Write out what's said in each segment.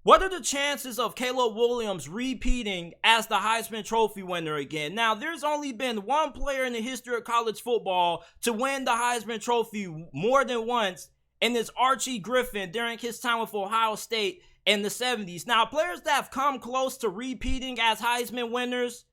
What are the chances of Caleb Williams repeating as the Heisman Trophy winner again? Now, there's only been one player in the history of college football to win the Heisman Trophy more than once, and it's Archie Griffin during his time with Ohio State in the 70s. Now, players that have come close to repeating as Heisman winners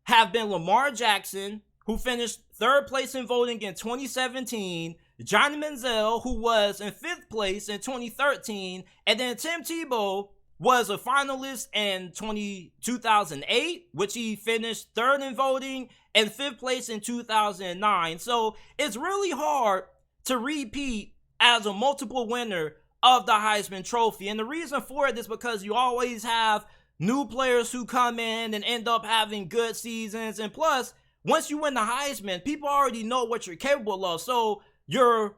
have been Lamar Jackson, who finished third place in voting in 2017, Johnny Manziel, who was in fifth place in 2013, and then Tim Tebow was a finalist in 2008, which he finished third in voting, and fifth place in 2009. So it's really hard to repeat as a multiple winner of the Heisman Trophy. And the reason for it is because you always have new players who come in and end up having good seasons. And plus, once you win the Heisman, people already know what you're capable of. So your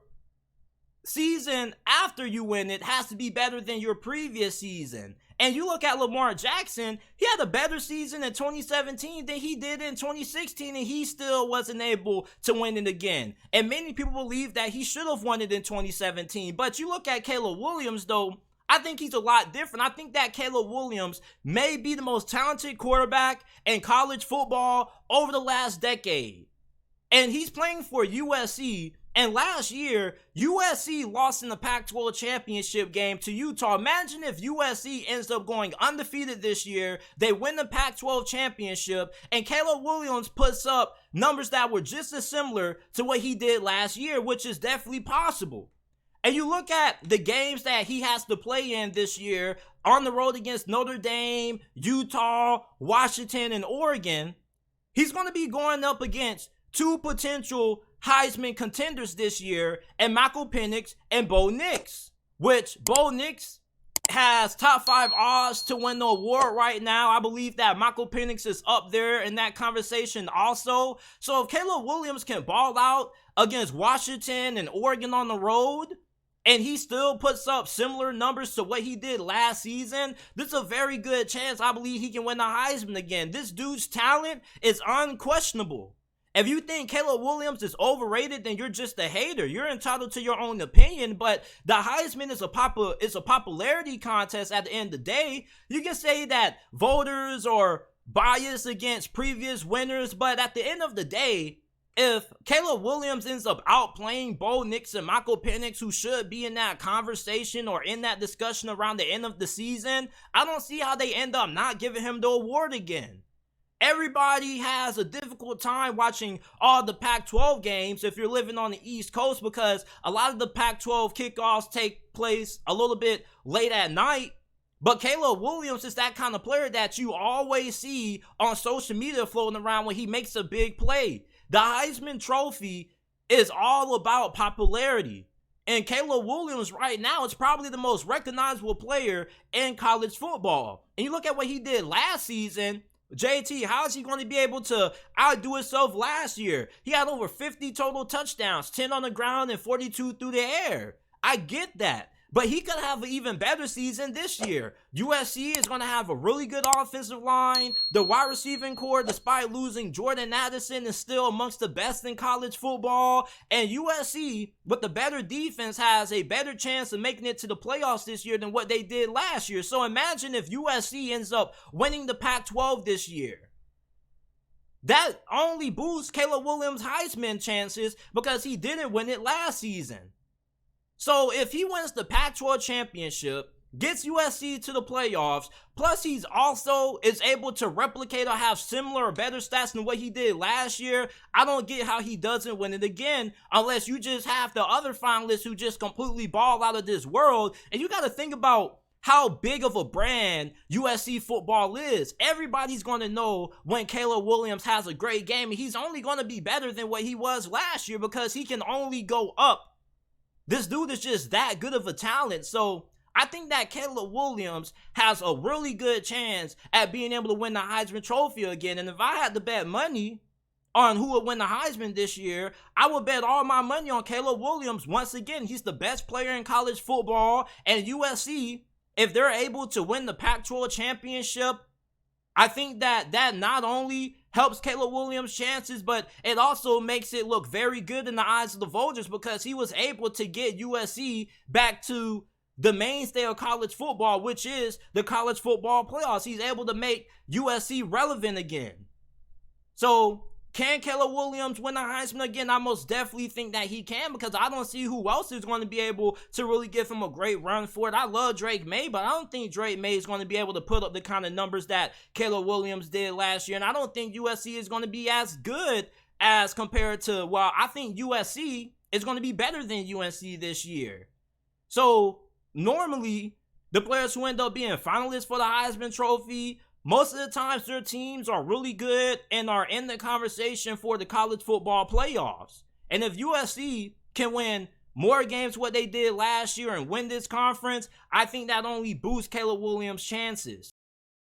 season after you win it has to be better than your previous season. And you look at Lamar Jackson, he had a better season in 2017 than he did in 2016, and he still wasn't able to win it again. And many people believe that he should have won it in 2017. But you look at Caleb Williams, though, I think he's a lot different. I think that Caleb Williams may be the most talented quarterback in college football over the last decade. And he's playing for USC. And last year, USC lost in the Pac-12 Championship game to Utah. Imagine if USC ends up going undefeated this year, they win the Pac-12 Championship, and Caleb Williams puts up numbers that were just as similar to what he did last year, which is definitely possible. And you look at the games that he has to play in this year, on the road against Notre Dame, Utah, Washington, and Oregon, he's going to be going up against two potential Heisman contenders this year, and Michael Penix and Bo Nix, which Bo Nix has top 5 odds to win the award right now. I believe that Michael Penix is up there in that conversation also. So if Caleb Williams can ball out against Washington and Oregon on the road, and he still puts up similar numbers to what he did last season, there's a very good chance I believe he can win the Heisman again. This dude's talent is unquestionable. If you think Caleb Williams is overrated, then you're just a hater. You're entitled to your own opinion, but the Heisman is a popularity contest at the end of the day. You can say that voters are biased against previous winners, but at the end of the day, if Caleb Williams ends up outplaying Bo Nix and Michael Penix, who should be in that conversation or in that discussion around the end of the season, I don't see how they end up not giving him the award again. Everybody has a difficult time watching all the Pac-12 games if you're living on the East Coast, because a lot of the Pac-12 kickoffs take place a little bit late at night. But Caleb Williams is that kind of player that you always see on social media floating around when he makes a big play. The Heisman Trophy is all about popularity. And Caleb Williams right now is probably the most recognizable player in college football. And you look at what he did last season, JT, how is he going to be able to outdo himself last year? He had over 50 total touchdowns, 10 on the ground and 42 through the air. I get that. But he could have an even better season this year. USC is going to have a really good offensive line. The wide receiving core, despite losing Jordan Addison, is still amongst the best in college football. And USC, with the better defense, has a better chance of making it to the playoffs this year than what they did last year. So imagine if USC ends up winning the Pac-12 this year. That only boosts Caleb Williams' Heisman chances because he didn't win it last season. So if he wins the Pac-12 Championship, gets USC to the playoffs, plus he's also is able to replicate or have similar or better stats than what he did last year, I don't get how he doesn't win it again unless you just have the other finalists who just completely ball out of this world. And you got to think about how big of a brand USC football is. Everybody's going to know when Caleb Williams has a great game, and he's only going to be better than what he was last year because he can only go up. This dude is just that good of a talent. So I think that Caleb Williams has a really good chance at being able to win the Heisman Trophy again. And if I had to bet money on who would win the Heisman this year, I would bet all my money on Caleb Williams. Once again, he's the best player in college football. And USC, if they're able to win the Pac-12 Championship, I think that not only helps Caleb Williams' chances, but it also makes it look very good in the eyes of the voters because he was able to get USC back to the mainstay of college football, which is the college football playoffs. He's able to make USC relevant again. So can Caleb Williams win the Heisman again? I most definitely think that he can, because I don't see who else is going to be able to really give him a great run for it. I love Drake May, but I don't think Drake May is going to be able to put up the kind of numbers that Caleb Williams did last year. And I don't think USC is going to be as good as compared to, well, I think USC is going to be better than UNC this year. So normally, the players who end up being finalists for the Heisman Trophy, most of the times their teams are really good and are in the conversation for the college football playoffs. And if USC can win more games what they did last year and win this conference, I think that only boosts Caleb Williams' chances.